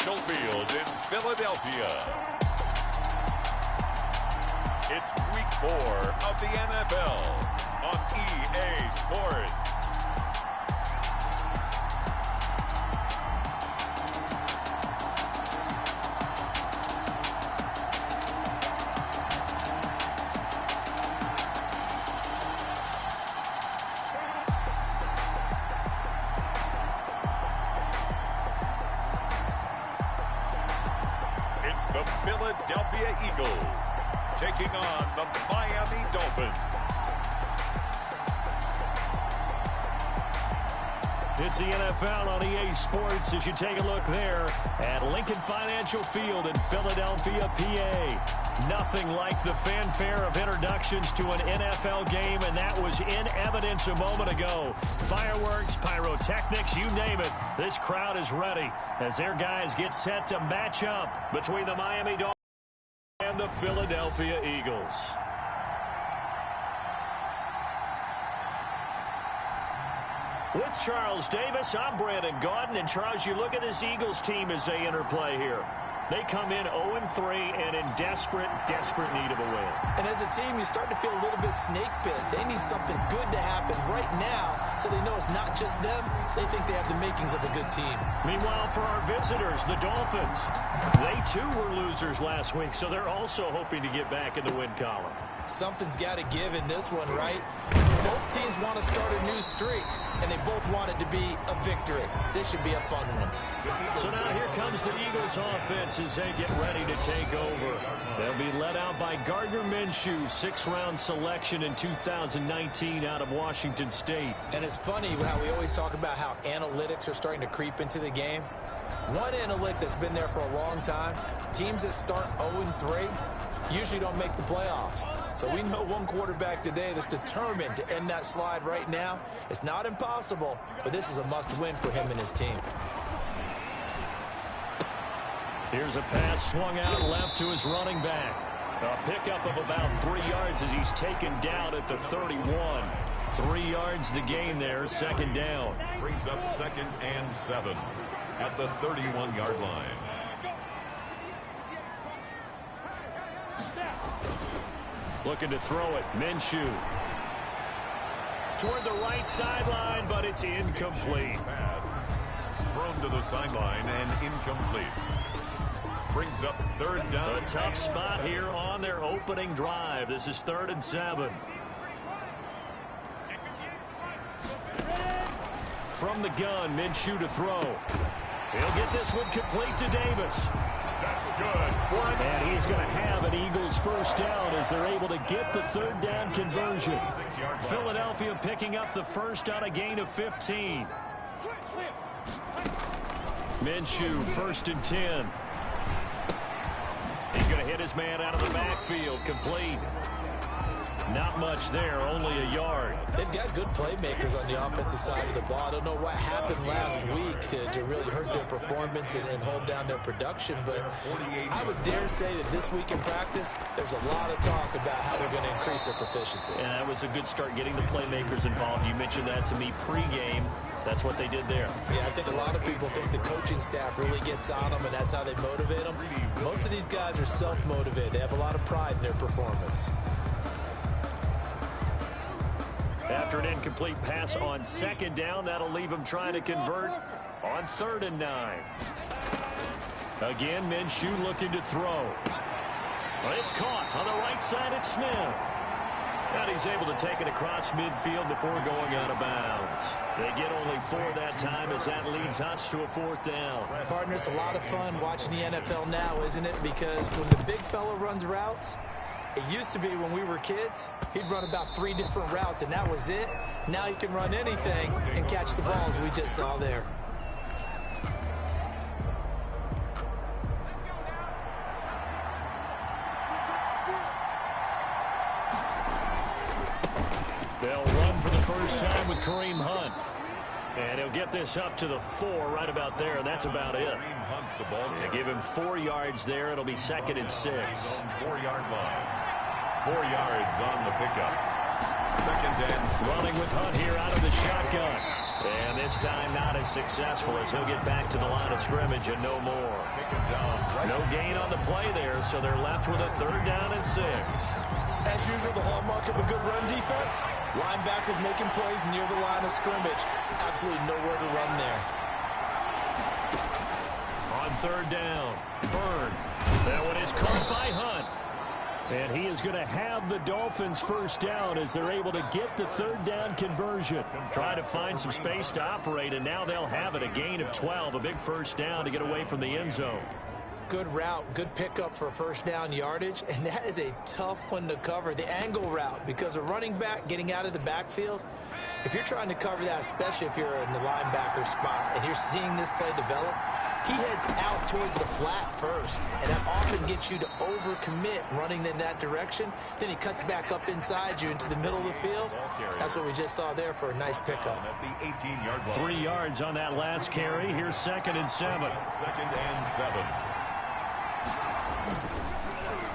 Financial Field in Philadelphia. It's Week 4 of the NFL on EA Sports. The Philadelphia Eagles taking on the Miami Dolphins. It's the NFL on EA Sports as you take a look there at Lincoln Financial Field in Philadelphia, PA. Nothing like the fanfare of introductions to an NFL game, and that was in evidence a moment ago. Fireworks, pyrotechnics, you name it. This crowd is ready as their guys get set to match up between the Miami Dolphins and the Philadelphia Eagles. With Charles Davis, I'm Brandon Gaudin. And, Charles, you look at this Eagles team as they interplay here. They come in 0-3 and in desperate need of a win. And as a team, you start to feel a little bit snake bit. They need something good to happen right now so they know it's not just them. They think they have the makings of a good team. Meanwhile, for our visitors, the Dolphins, they too were losers last week, so they're also hoping to get back in the win column. Something's got to give in this one, right? Both teams want to start a new streak, and they both want it to be a victory. This should be a fun one. So now here comes the Eagles offense as they get ready to take over. They'll be led out by Gardner Minshew, sixth-round selection in 2019 out of Washington State. And it's funny how we always talk about how analytics are starting to creep into the game. One analytic that's been there for a long time, teams that start 0-3 usually don't make the playoffs. So we know one quarterback today that's determined to end that slide right now. It's not impossible, but this is a must-win for him and his team. Here's a pass swung out left to his running back. A pickup of about 3 yards as he's taken down at the 31. 3 yards the gain there, second down. Brings up 2nd and 7 at the 31-yard line. Looking to throw it, Minshew. Toward the right sideline, but it's incomplete. Pass thrown to the sideline and incomplete. Brings up 3rd down. A tough spot here on their opening drive. This is 3rd and 7. From the gun, Minshew to throw. He'll get this one complete to Davis. That's good. And he's going to have an Eagles first down as they're able to get the 3rd down conversion. Philadelphia picking up the first on a gain of 15. Minshew, 1st and 10. He's going to hit his man out of the backfield, complete. Not much there, only a yard. They've got good playmakers on the offensive side of the ball. I don't know what happened last week to really hurt their performance and hold down their production, but I would dare say that this week in practice, there's a lot of talk about how they're going to increase their proficiency. And that was a good start getting the playmakers involved. You mentioned that to me pregame. That's what they did there. Yeah, I think a lot of people think the coaching staff really gets on them, and that's how they motivate them. Most of these guys are self-motivated. They have a lot of pride in their performance. After an incomplete pass on 2nd down, that'll leave him trying to convert on 3rd and 9. Again, Minshew looking to throw. Well, it's caught on the right side at Smith. And he's able to take it across midfield before going out of bounds. They get only 4 that time as that leads us to a 4th down. Partner, it's a lot of fun watching the NFL now, isn't it? Because when the big fella runs routes, it used to be when we were kids, he'd run about 3 different routes, and that was it. Now he can run anything and catch the balls we just saw there. They'll run for the first time with Kareem Hunt. And he'll get this up to the 4 right about there, and that's about it. To give him 4 yards there, it'll be 2nd and 6. 4-yard line. 4 yards on the pickup. 2nd and 6. Running with Hunt here out of the shotgun. And this time not as successful as he'll get back to the line of scrimmage and no more. No gain on the play there, so they're left with a 3rd down and 6. As usual, the hallmark of a good run defense, linebackers making plays near the line of scrimmage. Absolutely nowhere to run there. On 3rd down, Byrne. That one is caught by Hunt. And he is going to have the Dolphins' 1st down as they're able to get the 3rd down conversion. Try to find some space to operate, and now they'll have it. A gain of 12, a big 1st down to get away from the end zone. Good route, good pickup for 1st down yardage, and that is a tough one to cover, the angle route, because a running back getting out of the backfield, if you're trying to cover that, especially if you're in the linebacker spot and you're seeing this play develop, he heads out towards the flat first, and that often gets you to overcommit running in that direction. Then he cuts back up inside you into the middle of the field. That's what we just saw there for a nice pickup. 3 yards on that last carry. Here's 2nd and 7. 2nd and 7.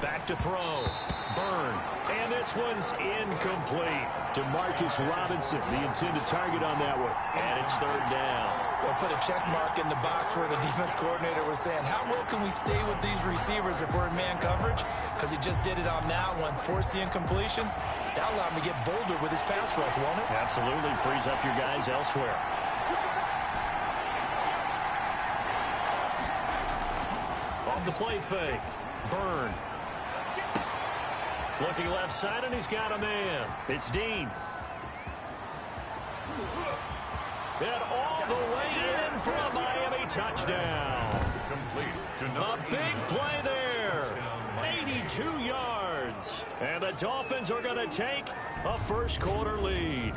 Back to throw. Byrne. And this one's incomplete. To Marcus Robinson, the intended target on that one. And it's 3rd down. They'll put a check mark in the box where the defense coordinator was saying, how well can we stay with these receivers if we're in man coverage? Because he just did it on that one. Force the incompletion. That'll allow him to get bolder with his pass rush, won't it? Absolutely. Frees up your guys elsewhere. Off the play fake. Byrne. Looking left side, and he's got a man. It's Dean. And all the way in for a Miami touchdown. A big play there. 82 yards. And the Dolphins are going to take a 1st quarter lead.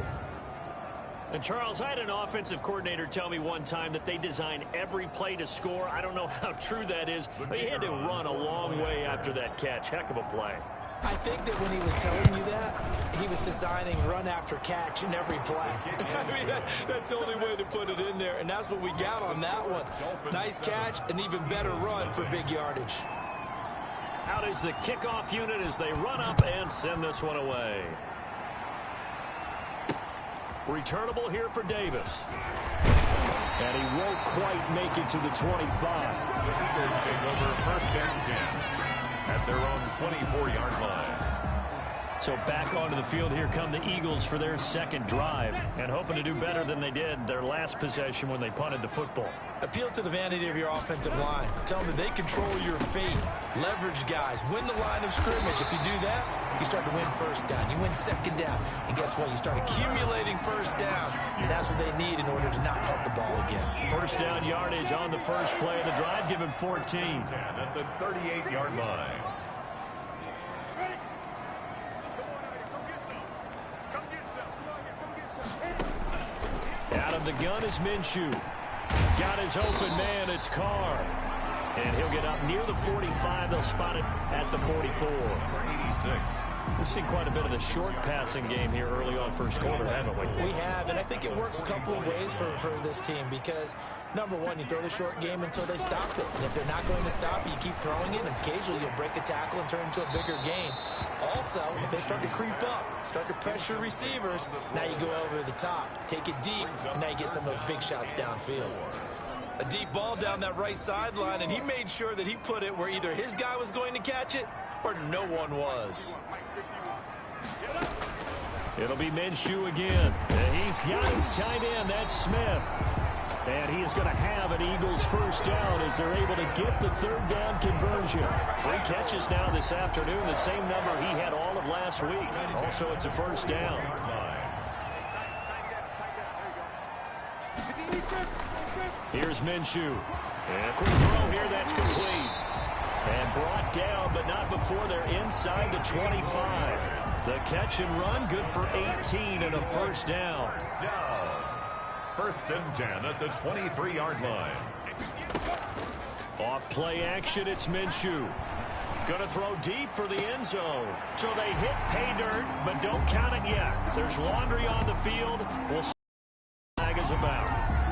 And, Charles, I had an offensive coordinator tell me one time that they design every play to score. I don't know how true that is, but he had to run a long way after that catch. Heck of a play. I think that when he was telling you that, he was designing run after catch in every play. I mean, that's the only way to put it in there, and that's what we got on that one. Nice catch, an even better run for big yardage. Out is the kickoff unit as they run up and send this one away. Returnable here for Davis. And he won't quite make it to the 25. The Eagles take over 1st and 10 at their own 24-yard line. So back onto the field here come the Eagles for their 2nd drive, and hoping to do better than they did their last possession when they punted the football. Appeal to the vanity of your offensive line. Tell them that they control your fate. Leverage guys. Win the line of scrimmage. If you do that, you start to win 1st down. You win 2nd down. And guess what? You start accumulating 1st downs. And that's what they need in order to not punt the ball again. 1st down yardage on the first play of the drive. Give him 14. At the 38-yard line. Out of the gun is Minshew. Got his open man. It's Carr. And he'll get up near the 45. They'll spot it at the 44. 86. We've seen quite a bit of the short passing game here early on 1st quarter, haven't we? We have, and I think it works a couple of ways for this team because, number one, you throw the short game until they stop it. And if they're not going to stop it, you keep throwing it, and occasionally you'll break a tackle and turn it into a bigger gain. Also, if they start to creep up, start to pressure receivers, now you go over the top, take it deep, and now you get some of those big shots downfield. A deep ball down that right sideline, and he made sure that he put it where either his guy was going to catch it or no one was. It'll be Minshew again. And he's got his tight end. That's Smith. And he is going to have an Eagles 1st down as they're able to get the 3rd down conversion. 3 catches now this afternoon, the same number he had all of last week. Also, it's a 1st down. Here's Minshew. And a quick throw here, that's complete. And brought down, but not before they're inside the 25. The catch and run, good for 18 and a 1st down. 1st and 10 at the 23-yard line. Off play action, it's Minshew. Going to throw deep for the end zone. So they hit pay dirt, but don't count it yet. There's laundry on the field. We'll see what the flag is about.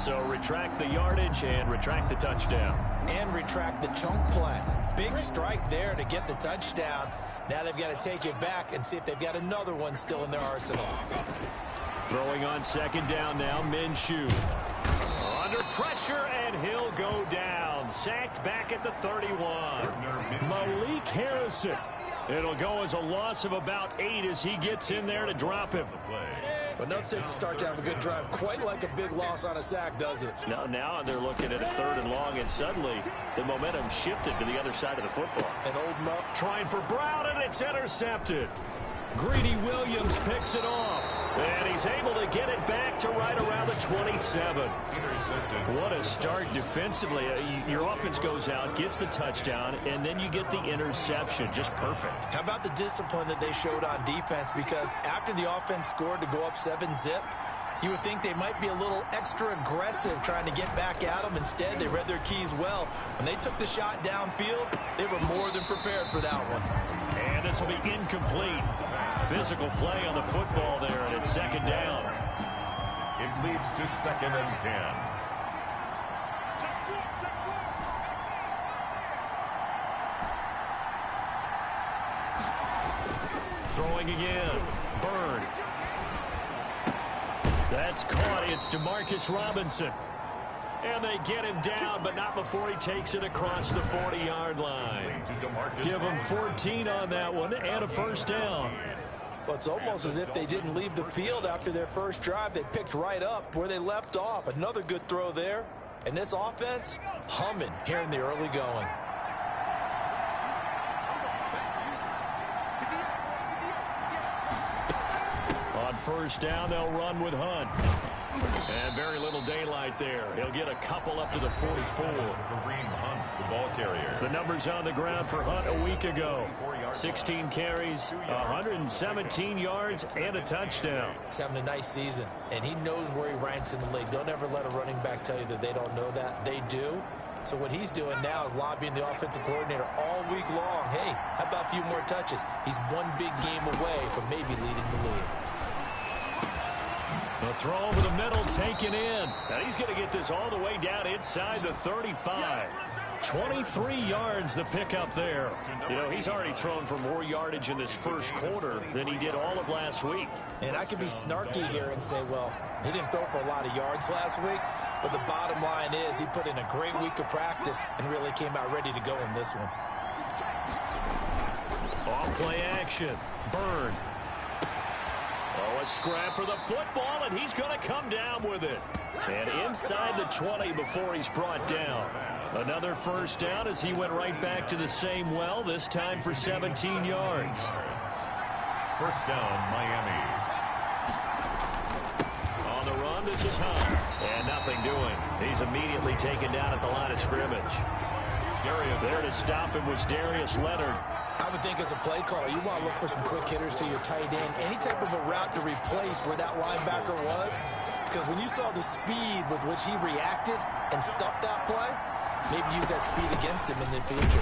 So retract the yardage and retract the touchdown. And retract the chunk play. Big strike there to get the touchdown. Now they've got to take it back and see if they've got another one still in their arsenal. Throwing on second down now, Minshew. Under pressure, and he'll go down. Sacked back at the 31. Malik Harrison. It'll go as a loss of about 8 as he gets in there to drop him. But no takes to start to have a good drive. Quite like a big loss on a sack, does it? No, now they're looking at a 3rd and long, and suddenly the momentum shifted to the other side of the football. And Old Mo trying for Brown, and it's intercepted. Greedy Williams picks it off, and he's able to get it back to right around the 27. What a start defensively. Your offense goes out, gets the touchdown, and then you get the interception. Just perfect. How about the discipline that they showed on defense? Because after the offense scored to go up 7-zip, you would think they might be a little extra aggressive trying to get back at them. Instead, they read their keys well. When they took the shot downfield, they were more than prepared for that one. And this will be incomplete. Physical play on the football there, and it's second down. It leads to 2nd and 10. Throwing again. Byrne. That's caught. It's Demarcus Robinson. And they get him down, but not before he takes it across the 40-yard line. Give him 14 on that one and a first down. Well, it's almost as if they didn't leave the field after their first drive. They picked right up where they left off. Another good throw there. And this offense, humming here in the early going. On first down, they'll run with Hunt. And very little daylight there. He'll get a couple up to the 44. Kareem Hunt, the ball carrier. The numbers on the ground for Hunt a week ago. 16 carries, 117 yards, and a touchdown. He's having a nice season, and he knows where he ranks in the league. Don't ever let a running back tell you that they don't know that. They do. So what he's doing now is lobbying the offensive coordinator all week long. Hey, how about a few more touches? He's one big game away from maybe leading the league. The throw over the middle, taken in. Now he's going to get this all the way down inside the 35. 23 yards the pickup there. You know, he's already thrown for more yardage in this first quarter than he did all of last week. And I could be snarky here and say, well, he didn't throw for a lot of yards last week, but the bottom line is he put in a great week of practice and really came out ready to go in this one. Off play action. Byrne. Oh, a scrap for the football, and he's going to come down with it. And inside the 20 before he's brought down. Another first down as he went right back to the same well, this time for 17 yards. First down, Miami. On the run, this is Hunt. And nothing doing. He's immediately taken down at the line of scrimmage. There to stop him was Darius Leonard. I would think as a play caller, you want to look for some quick hitters to your tight end. Any type of a route to replace where that linebacker was. Because when you saw the speed with which he reacted and stopped that play, maybe use that speed against him in the future.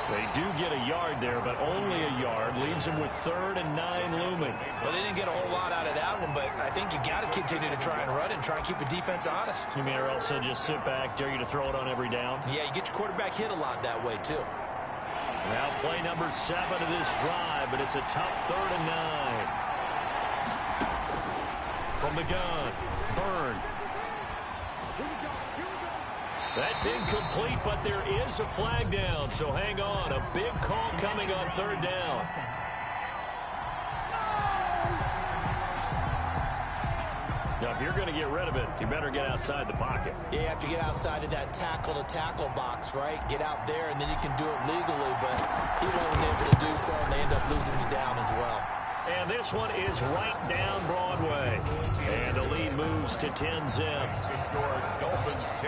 They do get a yard there, but only a yard. Leaves him with 3rd and 9 looming. Well, they didn't get a whole lot out of that one, but I think you got to continue to try and run and try and keep the defense honest. You mean or else they'll just sit back, dare you to throw it on every down? Yeah, you get your quarterback hit a lot that way, too. Now play number 7 of this drive, but it's a tough 3rd and 9. From the gun, Byrne. That's incomplete, but there is a flag down, so hang on. A big call coming on 3rd down. Now, if you're going to get rid of it, you better get outside the pocket. Yeah, you have to get outside of that tackle-to-tackle box, right? Get out there, and then you can do it legally, but he wasn't able to do so, and they end up losing the down as well. And this one is right down Broadway. And the lead moves to 10-zip.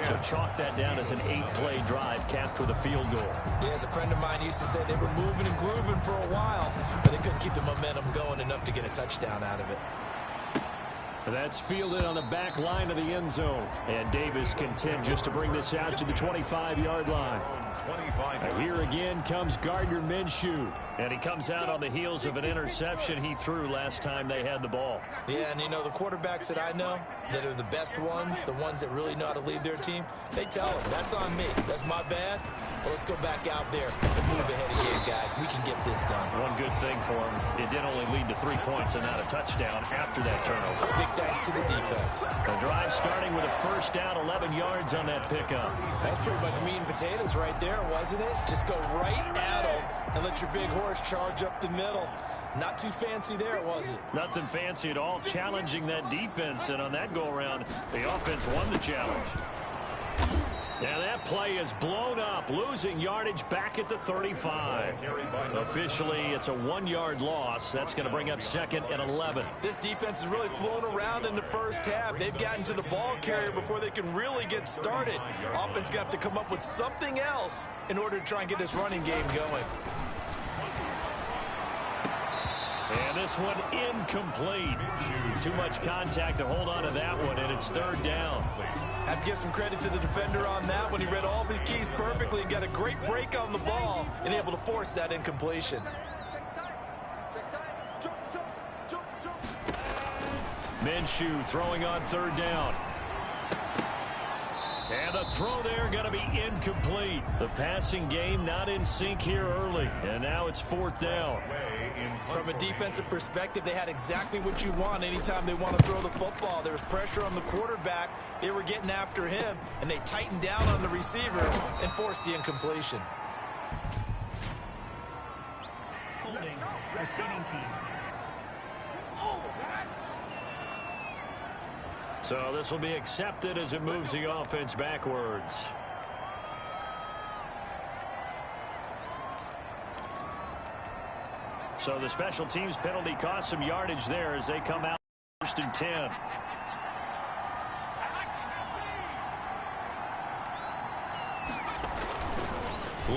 So chalk that down as an 8-play drive capped with a field goal. Yeah, as a friend of mine used to say, they were moving and grooving for a while, but they couldn't keep the momentum going enough to get a touchdown out of it. That's fielded on the back line of the end zone. And Davis content just to bring this out to the 25-yard line. 25. Here again comes Gardner Minshew. And he comes out on the heels of an interception he threw last time they had the ball. Yeah, and you know, the quarterbacks that I know that are the best ones, the ones that really know how to lead their team, they tell them, that's on me. That's my bad. But let's go back out there and move ahead again, guys. We can get this done. One good thing for him, it did only lead to 3 points and not a touchdown after that turnover. Big thanks to the defense. The drive starting with a first down, 11 yards on that pickup. That's pretty much meat and potatoes right there, wasn't it? Just go right at them and let your big horse charge up the middle. Not too fancy there, was it? Nothing fancy at all, challenging that defense. And on that go-around, the offense won the challenge. And that play is blown up, losing yardage back at the 35. Officially, it's a 1-yard loss. That's going to bring up 2nd and 11. This defense is really flown around in the first half. They've gotten to the ball carrier before they can really get started. Offense going to have to come up with something else in order to try and get this running game going. And this one incomplete. Too much contact to hold on to that one, and it's 3rd down. Have to give some credit to the defender on that one. He read all of his keys perfectly and got a great break on the ball and able to force that incompletion. Minshew throwing on 3rd down. And the throw there going to be incomplete. The passing game not in sync here early. And now it's 4th down. From a defensive perspective, they had exactly what you want anytime they want to throw the football. There was pressure on the quarterback. They were getting after him, and they tightened down on the receivers and forced the incompletion. Holding, receiving team. So this will be accepted as it moves the offense backwards. So the special teams penalty cost some yardage there as they come out 1st and 10.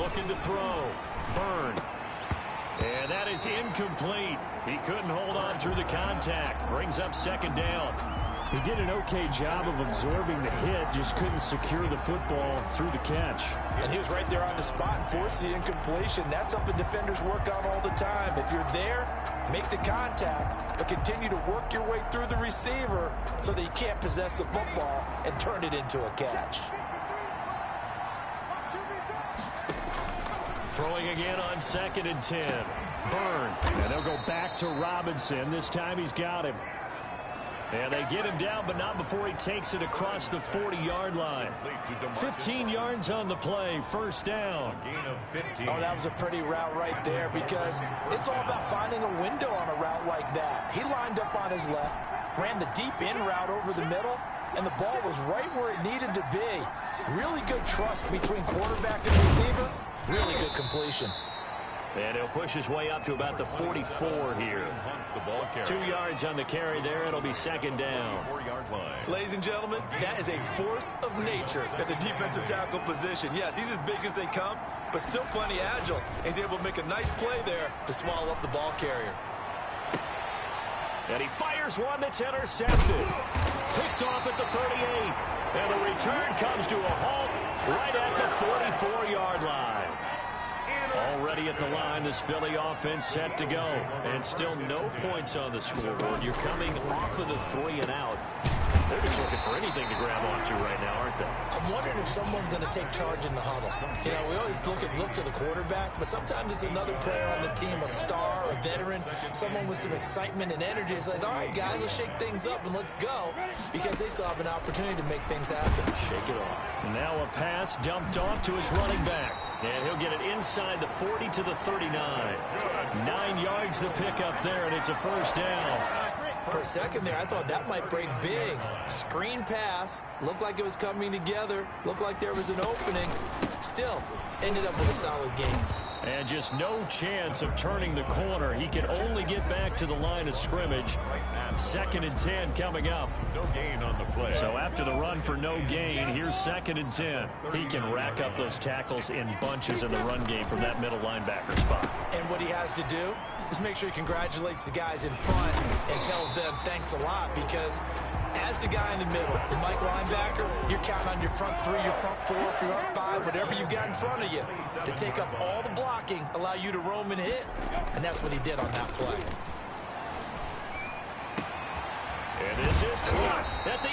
Looking to throw. Burn. And that is incomplete. He couldn't hold on through the contact. Brings up 2nd down. He did an okay job of absorbing the hit, just couldn't secure the football through the catch. And he was right there on the spot and forced the incompletion. That's something defenders work on all the time. If you're there, make the contact, but continue to work your way through the receiver so that you can't possess the football and turn it into a catch. Throwing again on 2nd and 10. Burn. And they'll go back to Robinson. This time he's got him. And they get him down, but not before he takes it across the 40-yard line. 15 yards on the play, 1st down. Oh, that was a pretty route right there because it's all about finding a window on a route like that. He lined up on his left, ran the deep in route over the middle, and the ball was right where it needed to be. Really good trust between quarterback and receiver. Really good completion. And he'll push his way up to about the 44 here. 2 yards on the carry there. It'll be 2nd down. Ladies and gentlemen, that is a force of nature at the defensive tackle position. Yes, he's as big as they come, but still plenty agile. He's able to make a nice play there to swallow up the ball carrier. And he fires one that's intercepted. Picked off at the 38. And the return comes to a halt right at the 44-yard line. Already at the line, this Philly offense set to go. And still no points on the scoreboard. You're coming off of the 3 and out. They're just looking for anything to grab onto right now, aren't they? I'm wondering if someone's going to take charge in the huddle. You know, we always look to the quarterback, but sometimes it's another player on the team, a star, a veteran, someone with some excitement and energy. It's like, all right, guys, let's shake things up and let's go, because they still have an opportunity to make things happen. Shake it off. And now a pass dumped off to his running back. And he'll get it inside the 40 to the 39. 9 yards to pick up there, and it's a 1st down. For a second there, I thought that might break big. Screen pass. Looked like it was coming together. Looked like there was an opening. Still, ended up with a solid game. And just no chance of turning the corner. He can only get back to the line of scrimmage. 2nd and 10 coming up. No gain on the play. So after the run for no gain, here's 2nd and 10. He can rack up those tackles in bunches in the run game from that middle linebacker spot. And what he has to do is make sure he congratulates the guys in front and tells them thanks a lot, because As the guy in the middle, the Mike linebacker, you're counting on your front three, your front four, your front five, whatever you've got in front of you to take up all the blocking, allow you to roam and hit. And that's what he did on that play. And this is caught at the 8.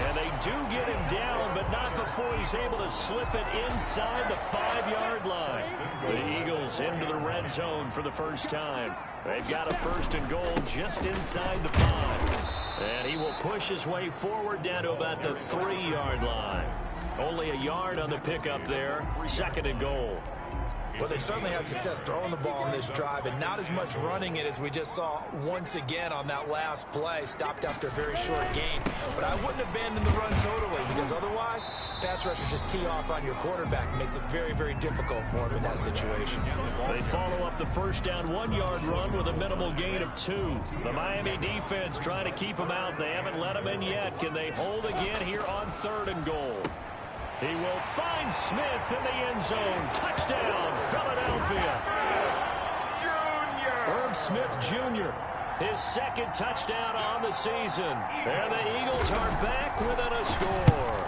And they do get him down, but not before he's able to slip it inside the 5-yard line. The Eagles into the red zone for the first time. They've got a 1st and goal just inside the 5. And he will push his way forward down to about the 3-yard line. Only a yard on the pickup there. 2nd and goal. Well, they certainly had success throwing the ball in this drive and not as much running it as we just saw once again on that last play. Stopped after a very short gain. But I wouldn't abandon the run totally because otherwise, pass rushers just tee off on your quarterback. It makes it very, very difficult for him in that situation. They follow up the first down 1-yard run with a minimal gain of 2. The Miami defense trying to keep him out. They haven't let him in yet. Can they hold again here on 3rd and goal? He will find Smith in the end zone. Touchdown, Philadelphia. Irv Smith Jr., his 2nd touchdown on the season. And the Eagles are back within a score.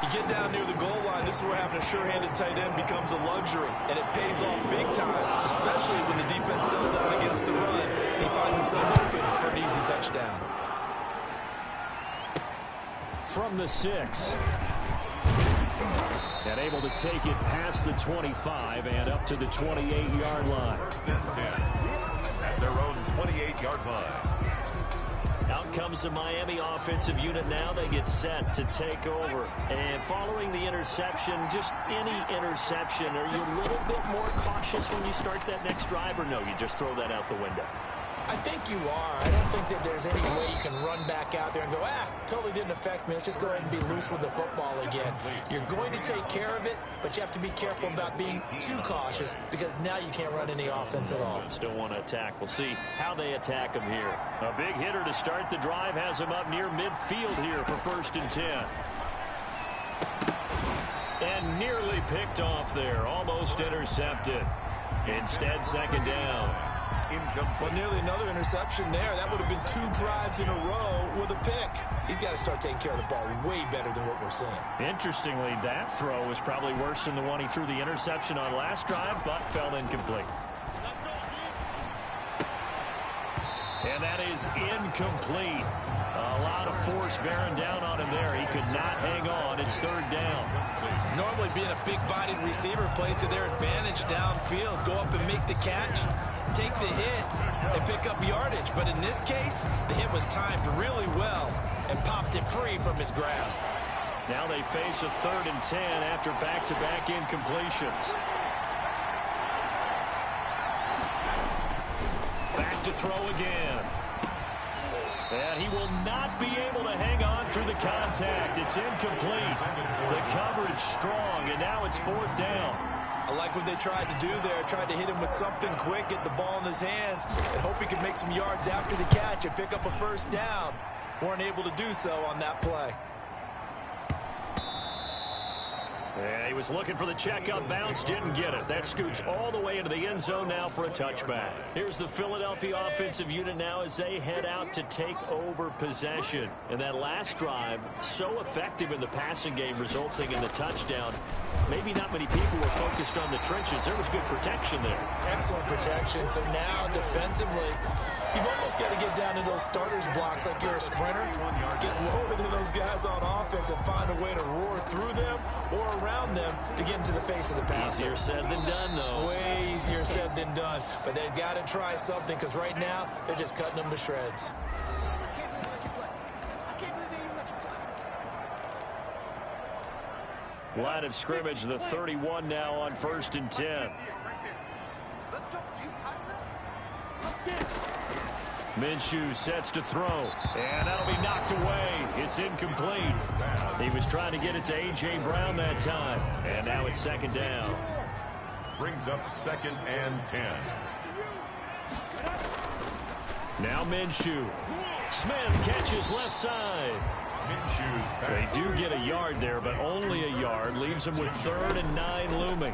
You get down near the goal line, this is where having a sure-handed tight end becomes a luxury, and it pays off big time, especially when the defense sells out against the run, and he finds himself open for an easy touchdown. From the 6. And able to take it past the 25 and up to the 28-yard line. 1st and 10 at their own 28-yard line. Out comes the Miami offensive unit now. They get set to take over. And following the interception, just any interception, are you a little bit more cautious when you start that next drive, or no, you just throw that out the window? I think you are. I don't think that there's any way you can run back out there and go, totally didn't affect me. Let's just go ahead and be loose with the football again. You're going to take care of it, but you have to be careful about being too cautious because now you can't run any offense at all. Still want to attack. We'll see how they attack him here. A big hitter to start the drive has him up near midfield here for 1st and 10. And nearly picked off there. Almost intercepted. Instead, 2nd down. Well, nearly another interception there. That would have been 2 drives in a row with a pick. He's got to start taking care of the ball way better than what we're seeing. Interestingly, that throw was probably worse than the one he threw the interception on last drive, but fell incomplete. And that is incomplete. A lot of force bearing down on him there. He could not hang on. It's 3rd down. Normally being a big-bodied receiver plays to their advantage downfield. Go up and make the catch, take the hit, and pick up yardage. But in this case, the hit was timed really well and popped it free from his grasp. Now they face a 3rd and 10 after back-to-back incompletions. Back to throw again. And he will not be able to hang on through the contact. It's incomplete. The coverage strong, and now it's 4th down. I like what they tried to do there. Tried to hit him with something quick, get the ball in his hands, and hope he could make some yards after the catch and pick up a 1st down. Weren't able to do so on that play. Yeah, he was looking for the checkup bounce, didn't get it. That scoots all the way into the end zone now for a touchback. Here's the Philadelphia offensive unit now as they head out to take over possession. And that last drive, so effective in the passing game, resulting in the touchdown. Maybe not many people were focused on the trenches. There was good protection there. Excellent protection. So now defensively, you've almost got to get down to those starters blocks like you're a sprinter. Get lower than those guys on offense and find a way to roar through them or around them to get into the face of the passer. Easier said than done, though. Way easier said than done. But they've got to try something because right now they're just cutting them to shreds. Line of scrimmage, the 31 now on 1st and 10. Minshew sets to throw, and that'll be knocked away. It's incomplete. He was trying to get it to A.J. Brown that time, and now it's 2nd down. Brings up 2nd and 10. Now Minshew. Smith catches left side. They do get a yard there, but only a yard. Leaves them with 3rd and 9 looming.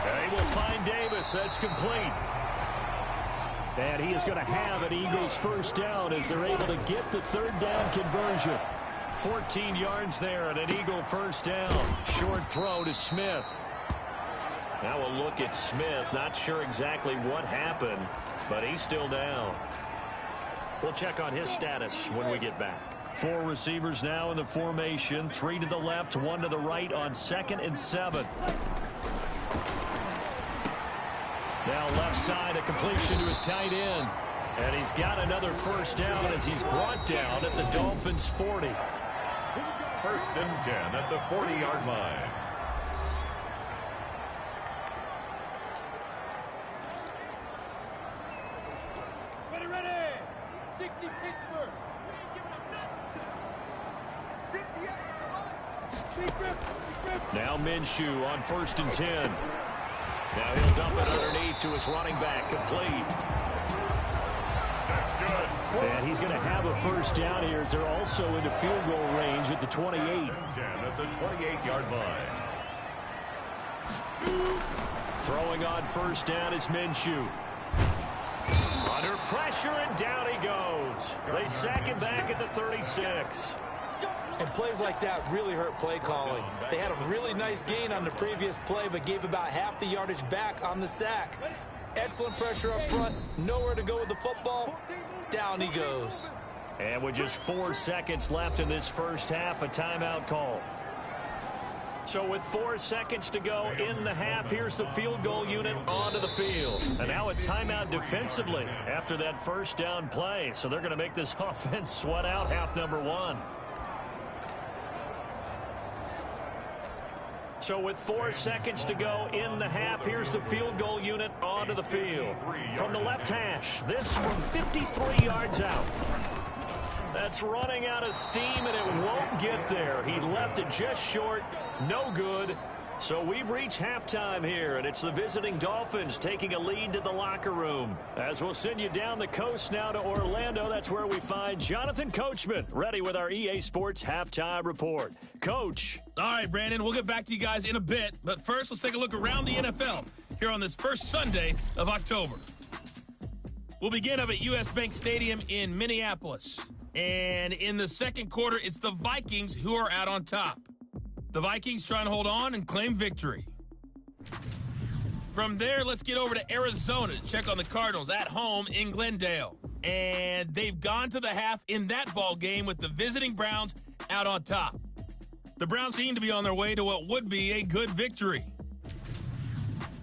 They will find Davis. That's complete. And he is going to have an Eagles first down as they're able to get the third down conversion. 14 yards there and an Eagle first down. Short throw to Smith. Now a look at Smith. Not sure exactly what happened, but he's still down. We'll check on his status when we get back. 4 receivers now in the formation. 3 to the left, 1 to the right on 2nd and 7. Now left side, a completion to his tight end. And he's got another first down as he's brought down at the Dolphins' 40. 1st and 10 at the 40-yard line. Ready. 60 Pittsburgh. Now Minshew on 1st and 10. Now he'll dump it underneath to his running back, complete. That's good. And he's going to have a first down here as they're also into field goal range at the 28. 10 at the 28-yard line. Throwing on first down is Minshew. Under pressure, and down he goes. They sack him back at the 36. And plays like that really hurt play calling. They had a really nice gain on the previous play, but gave about half the yardage back on the sack. Excellent pressure up front. Nowhere to go with the football. Down he goes. And with just 4 seconds left in this first half, a timeout call. So with 4 seconds to go in the half, here's the field goal unit onto the field. And now a timeout defensively after that first down play. So they're going to make this offense sweat out half number 1. So with 4 seconds to go in the half, here's the field goal unit onto the field. From the left hash, this from 53 yards out. That's running out of steam, and it won't get there. He left it just short. No good. So we've reached halftime here, and it's the visiting Dolphins taking a lead to the locker room. As we'll send you down the coast now to Orlando, that's where we find Jonathan Coachman, ready with our EA Sports Halftime Report. Coach. All right, Brandon, we'll get back to you guys in a bit. But first, let's take a look around the NFL here on this first Sunday of October. We'll begin up at U.S. Bank Stadium in Minneapolis. And in the second quarter, it's the Vikings who are out on top. The Vikings trying to hold on and claim victory. From there, let's get over to Arizona to check on the Cardinals at home in Glendale. And they've gone to the half in that ball game with the visiting Browns out on top. The Browns seem to be on their way to what would be a good victory.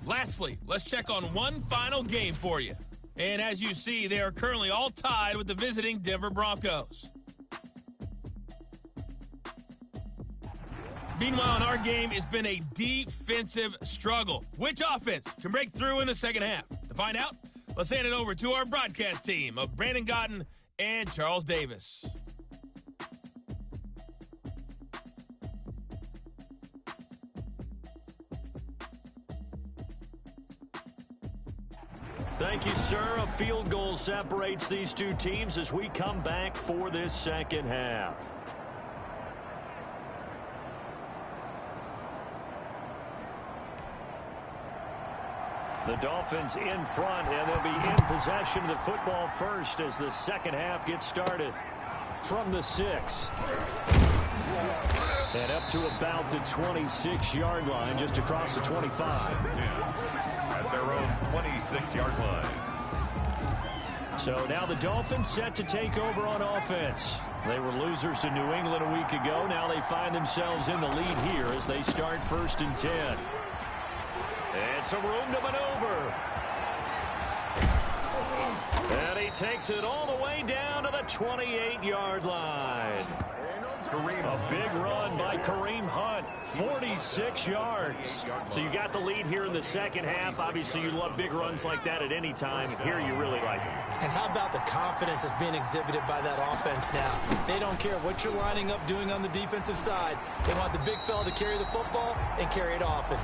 Lastly, let's check on one final game for you. And as you see, they are currently all tied with the visiting Denver Broncos. Meanwhile, in our game, it's been a defensive struggle. Which offense can break through in the second half? To find out, let's hand it over to our broadcast team of Brandon Gotten and Charles Davis. Thank you, sir. A field goal separates these two teams as we come back for this second half. The Dolphins in front, and they'll be in possession of the football first as the second half gets started. From the 6. And up to about the 26-yard line, just across the 25. At their own 26-yard line. So now the Dolphins set to take over on offense. They were losers to New England a week ago. Now they find themselves in the lead here as they start 1st and 10. And some room to maneuver. And he takes it all the way down to the 28-yard line. A big run by Kareem Hunt, 46 yards. So you got the lead here in the second half. Obviously, you love big runs like that at any time. Here, you really like them. And how about the confidence that's being exhibited by that offense now? They don't care what you're lining up doing on the defensive side. They want the big fella to carry the football and carry it often.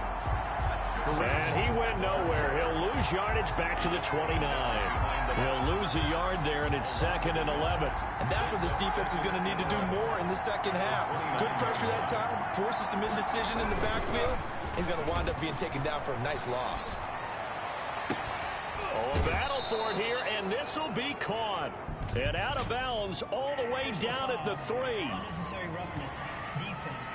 And he went nowhere. He'll lose yardage back to the 29. He'll lose a yard there, and it's 2nd and 11. And that's what this defense is going to need to do more in the second half. Good pressure that time, forces some indecision in the backfield. He's going to wind up being taken down for a nice loss. Oh, a battle for it here, and this will be caught. And out of bounds all the way down at the 3. Unnecessary roughness. Defense.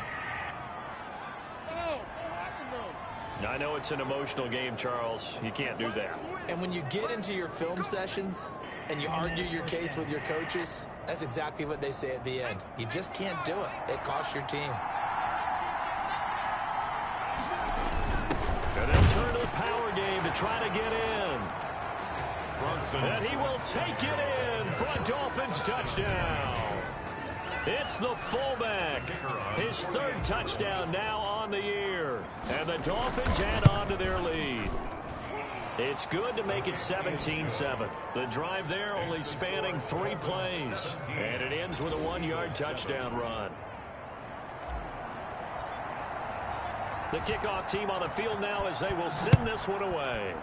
I know it's an emotional game, Charles. You can't do that. And when you get into your film sessions and you argue your case with your coaches, that's exactly what they say at the end. You just can't do it. It costs your team. And then turn to the power game to try to get in. Brunson. And he will take it in for a Dolphins touchdown. It's the fullback. His 3rd touchdown now on the year. And the Dolphins add on to their lead. It's good to make it 17-7. The drive there only spanning 3 plays. And it ends with a 1-yard touchdown run. The kickoff team on the field now as they will send this one away.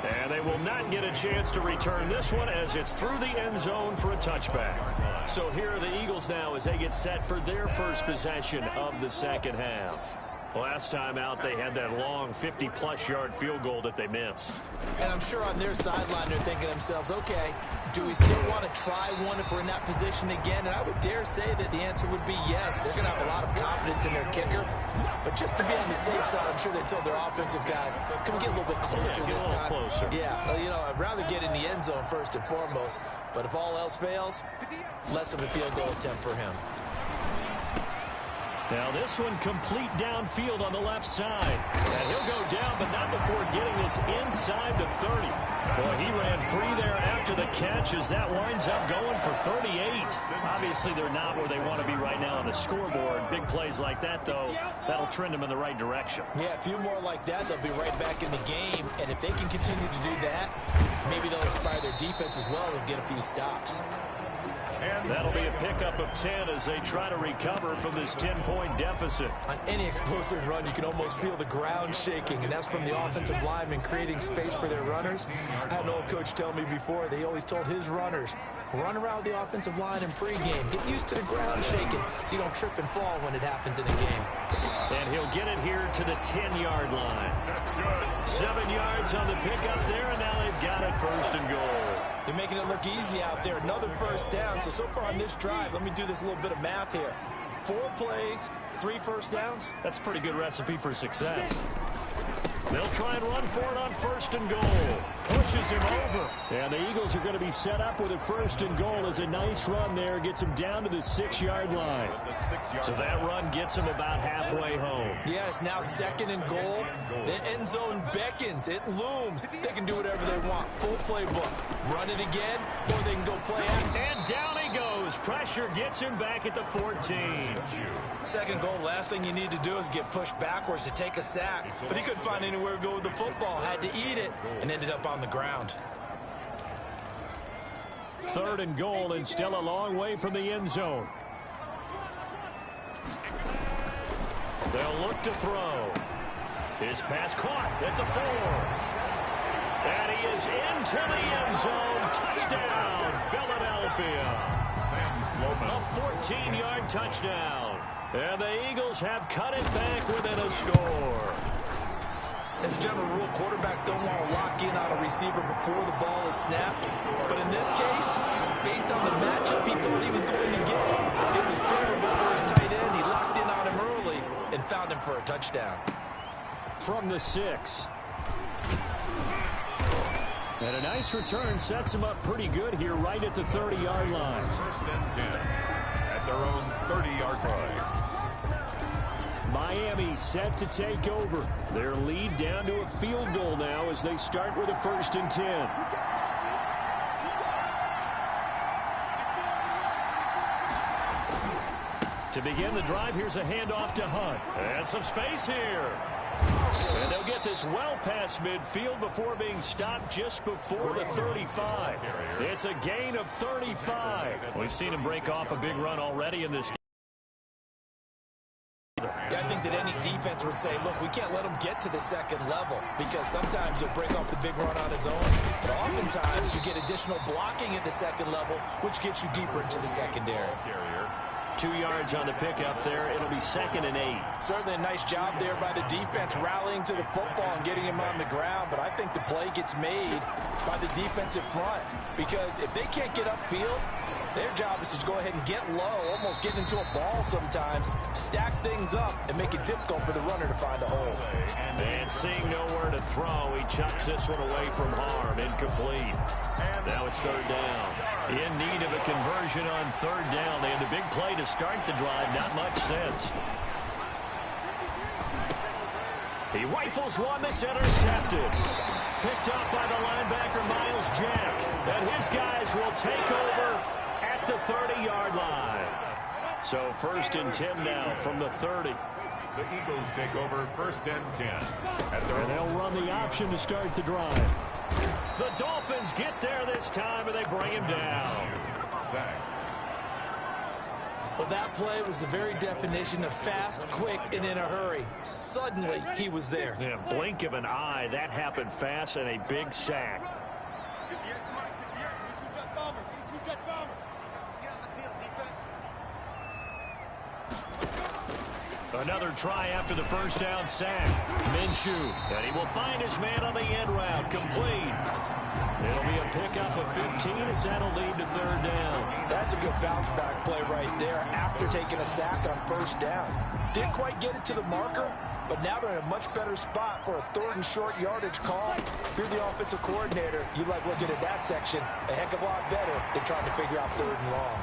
And they will not get a chance to return this one as it's through the end zone for a touchback. So here are the Eagles now as they get set for their first possession of the second half. Last time out, they had that long 50-plus yard field goal that they missed. And I'm sure on their sideline they're thinking to themselves, okay, do we still want to try one if we're in that position again? And I would dare say that the answer would be yes. They're going to have a lot of confidence in their kicker. But just to be on the safe side, I'm sure they told their offensive guys, can we get a little bit closer this time? Closer. Yeah, you know, I'd rather get in the end zone first and foremost. But if all else fails, less of a field goal attempt for him. Now this one complete downfield on the left side. And he'll go down, but not before getting this inside the 30. Boy, he ran free there after the catch as that winds up going for 38. Obviously, they're not where they want to be right now on the scoreboard. Big plays like that, though, that'll trend them in the right direction. Yeah, a few more like that, they'll be right back in the game. And if they can continue to do that, maybe they'll inspire their defense as well and get a few stops. That'll be a pickup of 10 as they try to recover from this 10-point deficit. On any explosive run, you can almost feel the ground shaking, and that's from the offensive linemen creating space for their runners. I had an old coach tell me before, they always told his runners, run around the offensive line in pregame. Get used to the ground shaking so you don't trip and fall when it happens in a game. And he'll get it here to the 10-yard line. That's good. 7 yards on the pickup there, and now they've got it 1st and goal. They're making it look easy out there. Another first down. So far on this drive, let me do this little bit of math here. 4 plays, 3 first downs. That's a pretty good recipe for success. They'll try and run for it on 1st and goal. Pushes him over. And the Eagles are going to be set up with a 1st and goal as a nice run there. Gets him down to the 6-yard line. So that run gets him about halfway home. Yeah, it's now 2nd and goal. The end zone beckons. It looms. They can do whatever they want. Full playbook. Run it again, or they can go play out. And down he goes. Pressure gets him back at the 14. 2nd goal, last thing you need to do is get pushed backwards to take a sack. But he couldn't find anywhere to go with the football. Had to eat it and ended up on the ground. 3rd and goal and still a long way from the end zone. They'll look to throw. His pass caught at the 4. And he is into the end zone. Touchdown, Philadelphia. A 14-yard touchdown. And the Eagles have cut it back within a score. As a general rule, quarterbacks don't want to lock in on a receiver before the ball is snapped. But in this case, based on the matchup he thought he was going to get, it was favorable for his tight end. He locked in on him early and found him for a touchdown. From the 6. And a nice return sets him up pretty good here right at the 30-yard line. 1st and 10 at their own 30-yard line. Miami set to take over. Their lead down to a field goal now as they start with a 1st and 10. To begin the drive, here's a handoff to Hunt. And some space here. And they'll get this well past midfield before being stopped just before the 35. It's a gain of 35. We've seen him break off a big run already in this game. I think that any defense would say, look, we can't let him get to the 2nd level because sometimes he'll break off the big run on his own. But oftentimes you get additional blocking at the 2nd level, which gets you deeper into the secondary. 2 yards on the pickup there. It'll be 2nd and 8. Certainly a nice job there by the defense rallying to the football and getting him on the ground, but I think the play gets made by the defensive front because if they can't get upfield, their job is to go ahead and get low, almost get into a ball sometimes, stack things up, and make it difficult for the runner to find a hole. And seeing nowhere to throw, he chucks this one away from harm. Incomplete. Now it's 3rd down. In need of a conversion on 3rd down. They had the big play to start the drive. Not much sense. He rifles one that's intercepted. Picked up by the linebacker, Miles Jack. And his guys will take over at the 30-yard line. So 1st and 10 now from the 30. The Eagles take over 1st and 10. And they'll run the option to start the drive. The Dolphins get there this time, and they bring him down. Sack. Well, that play was the very definition of fast, quick, and in a hurry. Suddenly, he was there. Yeah, blink of an eye. That happened fast and a big sack. Another try after the 1st down sack. Minshew, and he will find his man on the end route. Complete. It'll be a pickup of 15 as that'll lead to 3rd down. That's a good bounce-back play right there after taking a sack on 1st down. Didn't quite get it to the marker, but now they're in a much better spot for a 3rd and short yardage call. If you're the offensive coordinator, you like looking at that section a heck of a lot better than trying to figure out 3rd and long.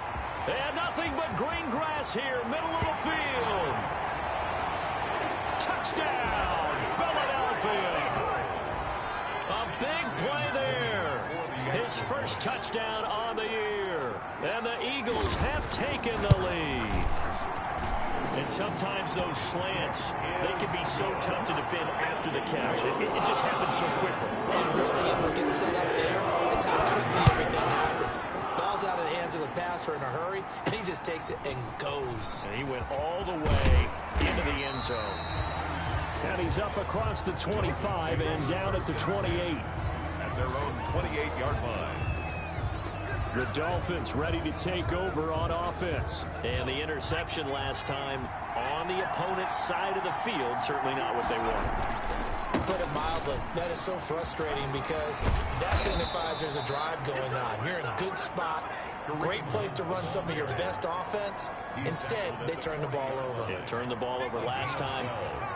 And nothing but green grass here, middle of the field. Touchdown, Philadelphia. A big play there. His first touchdown on the year. And the Eagles have taken the lead. And sometimes those slants, they can be so tough to defend after the catch. It just happens so quickly. And really, what gets set up there is how quickly everything happens. Ball's out of the hands of the passer in a hurry, and he just takes it and goes. And he went all the way into the end zone. And he's up across the 25 and down at the 28. At their own 28-yard line. The Dolphins ready to take over on offense. And the interception last time on the opponent's side of the field, certainly not what they wanted. Put it mildly, that is so frustrating because that signifies there's a drive going on. You're in a good spot, great place to run some of your best offense. Instead, they turn the ball over. Yeah, turned the ball over last time.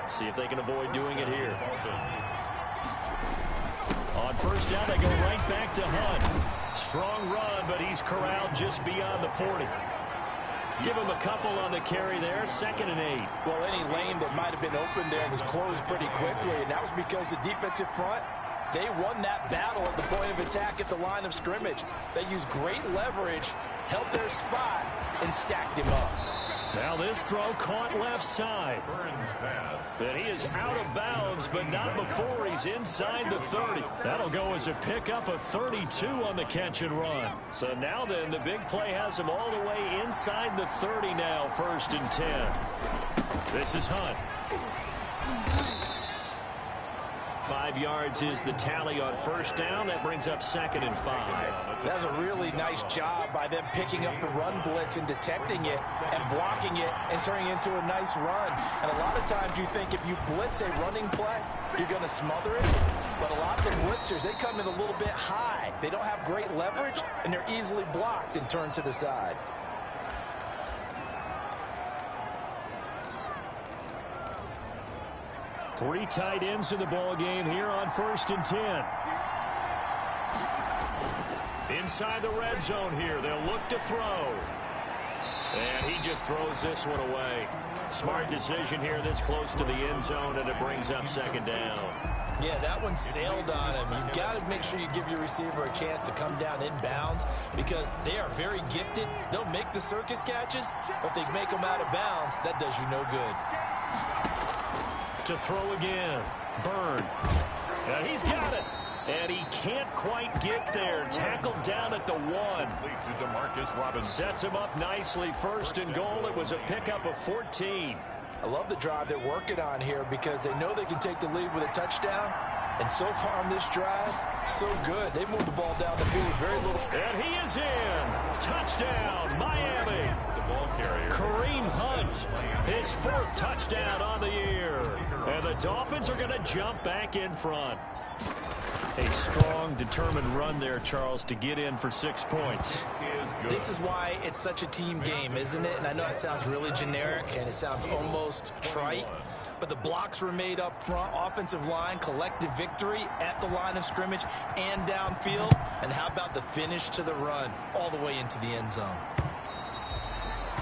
See if they can avoid doing it here. On 1st down, they go right back to Hunt. Strong run, but he's corralled just beyond the 40. Give him a couple on the carry there. 2nd and 8. Well, any lane that might have been open there was closed pretty quickly, and that was because the defensive front, they won that battle at the point of attack at the line of scrimmage. They used great leverage, held their spot, and stacked him up. Now this throw caught left side. Burns pass. And he is out of bounds, but not before he's inside the 30. That'll go as a pickup of 32 on the catch and run. So now then, the big play has him all the way inside the 30 now, 1st and 10. This is Hunt. 5 yards is the tally on 1st down. That brings up 2nd and 5. That was a really nice job by them picking up the run blitz and detecting it and blocking it and turning it into a nice run. And a lot of times you think if you blitz a running play, you're going to smother it. But a lot of the blitzers, they come in a little bit high. They don't have great leverage, and they're easily blocked and turned to the side. Three tight ends in the ball game here on 1st and 10. Inside the red zone here, they'll look to throw. And he just throws this one away. Smart decision here this close to the end zone, and it brings up 2nd down. Yeah, that one sailed on him. You've got to make sure you give your receiver a chance to come down inbounds because they are very gifted. They'll make the circus catches, but if they make them out of bounds, that does you no good. To throw again. Byrne. And he's got it. And he can't quite get there. Tackled down at the 1. To DeMarcus Robinson. Sets him up nicely. 1st and goal. It was a pickup of 14. I love the drive they're working on here because they know they can take the lead with a touchdown, And so far on this drive, so good. They've moved the ball down the field with very little. And he is in. Touchdown, Miami. The ball carrier. Kareem Hunt, his 4th touchdown on the year. And the Dolphins are going to jump back in front. A strong, determined run there, Charles, to get in for 6 points. This is why it's such a team game, isn't it? And I know it sounds really generic and it sounds almost trite, but the blocks were made up front, offensive line, collective victory at the line of scrimmage and downfield. And how about the finish to the run all the way into the end zone?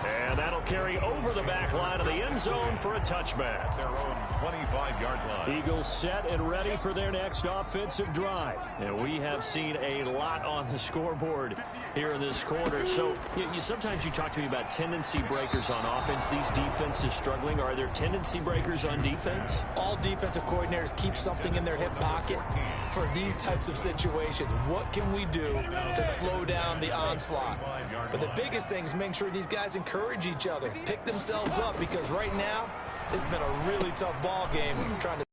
And that'll carry over the back line of the end zone for a touchback. Their own 25-yard line. Eagles set and ready for their next offensive drive. And we have seen a lot on the scoreboard here in this quarter. So sometimes you talk to me about tendency breakers on offense. These defenses struggling. Are there tendency breakers on defense? All defensive coordinators keep something in their hip pocket for these types of situations. What can we do to slow down the onslaught? But the biggest thing is making sure these guys encourage each other, pick themselves up, because right now it's been a really tough ball game trying to.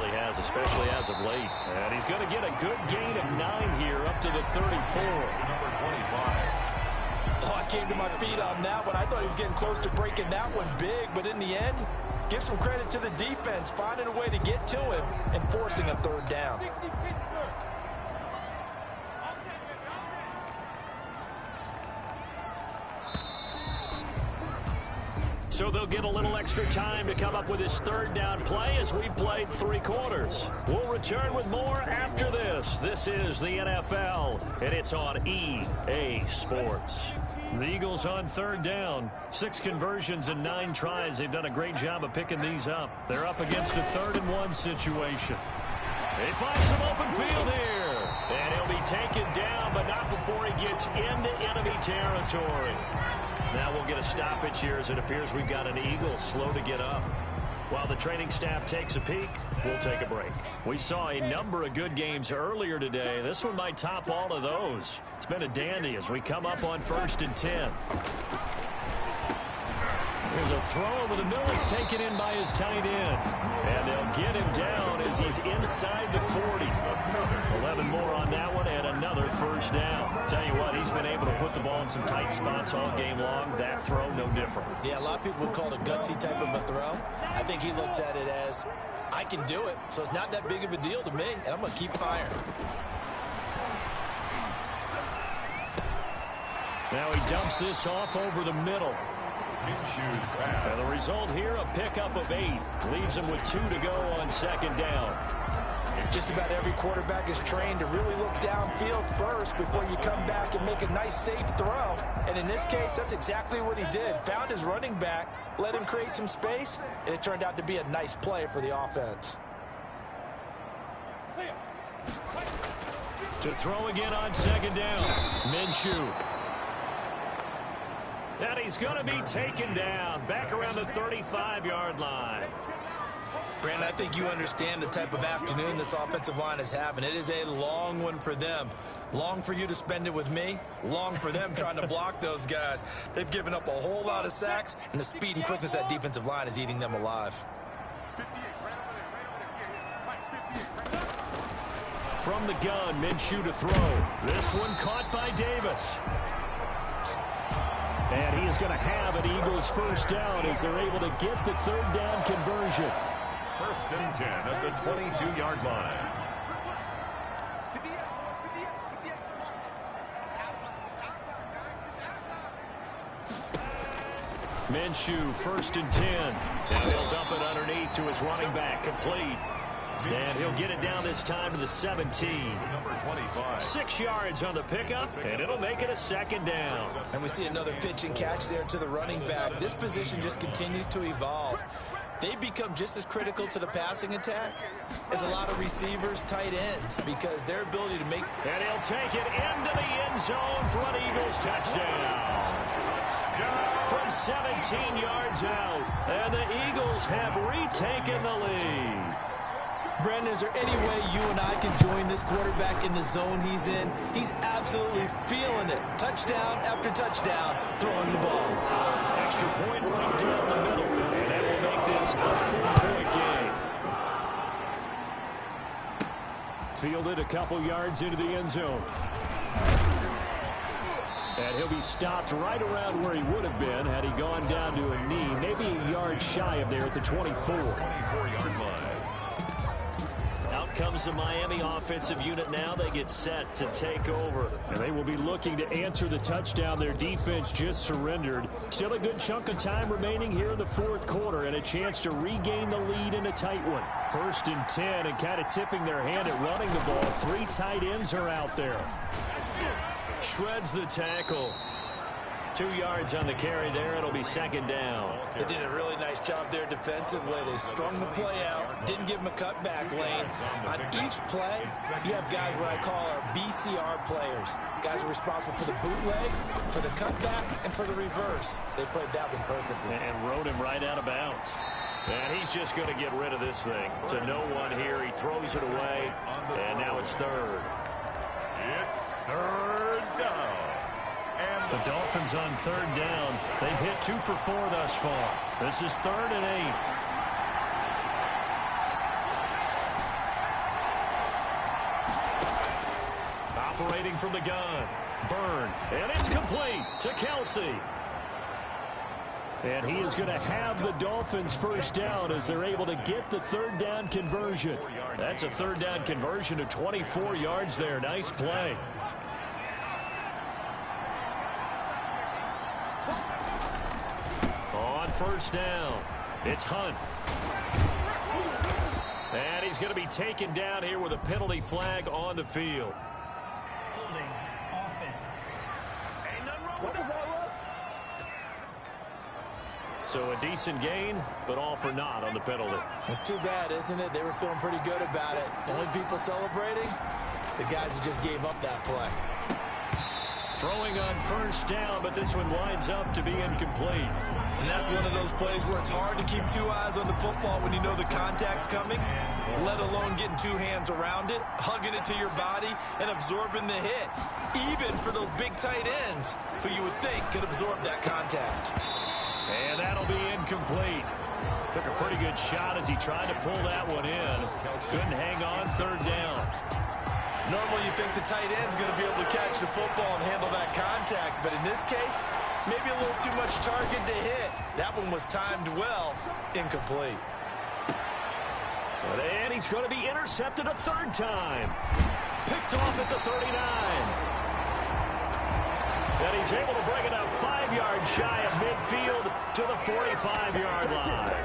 Has, especially as of late. And he's going to get a good gain of 9 here up to the 34. Number 25. Oh, I came to my feet on that one. I thought he was getting close to breaking that one big, but in the end, give some credit to the defense, finding a way to get to him and forcing a 3rd down. 60 Pittsburgh. So they'll get a little extra time to come up with his 3rd down play as we've played 3 quarters. We'll return with more after this. This is the NFL, and it's on EA Sports. The Eagles on 3rd down. 6 conversions and 9 tries. They've done a great job of picking these up. They're up against a 3rd and 1 situation. They find some open field here. And he'll be taken down, but not before he gets into enemy territory. Now we'll get a stoppage here as it appears we've got an Eagle slow to get up. While the training staff takes a peek, we'll take a break. We saw a number of good games earlier today. This one might top all of those. It's been a dandy as we come up on 1st and 10. There's a throw over the middle. It's taken in by his tight end. And they'll get him down as he's inside the 40. 11 more on that one and another 1st down. Tell you what, he's been able to put the ball in some tight spots all game long. That throw, no different. Yeah, a lot of people would call it a gutsy type of a throw. I think he looks at it as, I can do it, so it's not that big of a deal to me, and I'm going to keep firing. Now he dumps this off over the middle. And the result here, a pickup of 8. Leaves him with 2 to go on 2nd down. Just about every quarterback is trained to really look downfield first before you come back and make a nice, safe throw. And in this case, that's exactly what he did. Found his running back, let him create some space, and it turned out to be a nice play for the offense. To throw again on 2nd down. Minshew. And he's going to be taken down back around the 35-yard line. Brandon, I think you understand the type of afternoon this offensive line is having. It is a long one for them. Long for you to spend it with me. Long for them trying to block those guys. They've given up a whole lot of sacks, and the speed and quickness of that defensive line is eating them alive. From the gun, Minshew to throw. This one caught by Davis. And he is going to have an Eagles 1st down as they're able to get the 3rd down conversion. 1st and 10 at the 22-yard line. Minshew, 1st and 10. Now he'll dump it underneath to his running back, complete. And he'll get it down this time to the 17. Number 25. 6 yards on the pickup, and it'll make it a 2nd down. And we see another pitch and catch there to the running back. This position just continues to evolve. They become just as critical to the passing attack as a lot of receivers, tight ends, because their ability to make. And he'll take it into the end zone for an Eagles touchdown. From 17 yards out, and the Eagles have retaken the lead. Brandon, is there any way you and I can join this quarterback in the zone he's in? He's absolutely feeling it. Touchdown after touchdown, throwing the ball. Extra point right down the middle, and that will make this a 4-point game. fielded a couple yards into the end zone. And he'll be stopped right around where he would have been had he gone down to a knee, maybe a yard shy of there at the 24. 24-yard line. Out comes the Miami offensive unit now. They get set to take over. And they will be looking to answer the touchdown their defense just surrendered. Still a good chunk of time remaining here in the fourth quarter and a chance to regain the lead in a tight one. 1st and 10 and kind of tipping their hand at running the ball. 3 tight ends are out there. Shreds the tackle. 2 yards on the carry there. It'll be 2nd down. They did a really nice job there defensively. They strung the play out, didn't give them a cutback lane. On each play, you have guys what I call our BCR players. Guys are responsible for the bootleg, for the cutback, and for the reverse. They played that one perfectly. And rode him right out of bounds. And he's just going to get rid of this thing. To no one here. He throws it away. And now it's 3rd. It's 3rd down. The Dolphins on 3rd down. They've hit 2 for 4 thus far. This is 3rd and 8. Operating from the gun. Byrne. And it's complete to Kelsey. And he is going to have the Dolphins first down as they're able to get the 3rd down conversion. That's a 3rd down conversion of 24 yards there. Nice play. On 1st down, it's Hunt. And he's going to be taken down here with a penalty flag on the field. Holding offense. So a decent gain, but all for naught on the penalty. It's too bad, isn't it? They were feeling pretty good about it. The only people celebrating, the guys who just gave up that play. Throwing on 1st down, but this one winds up to be incomplete. And that's one of those plays where it's hard to keep 2 eyes on the football when you know the contact's coming, let alone getting 2 hands around it, hugging it to your body, and absorbing the hit. Even for those big tight ends who you would think could absorb that contact. And that'll be incomplete. Took a pretty good shot as he tried to pull that one in. Couldn't hang on 3rd down. Normally you think the tight end's going to be able to catch the football and handle that contact, but in this case, maybe a little too much target to hit. That one was timed well, incomplete. And he's going to be intercepted a 3rd time. Picked off at the 39. And he's able to bring it up 5 yards shy of midfield to the 45-yard line.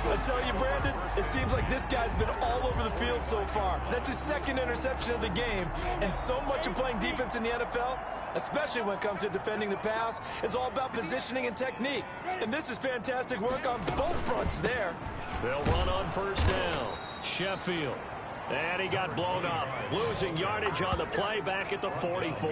I tell you, Brandon, it seems like this guy's been all over the field so far. That's his 2nd interception of the game. And so much of playing defense in the NFL, especially when it comes to defending the pass, is all about positioning and technique. And this is fantastic work on both fronts there. They'll run on 1st down. Sheffield. And he got blown up, losing yardage on the play back at the 44.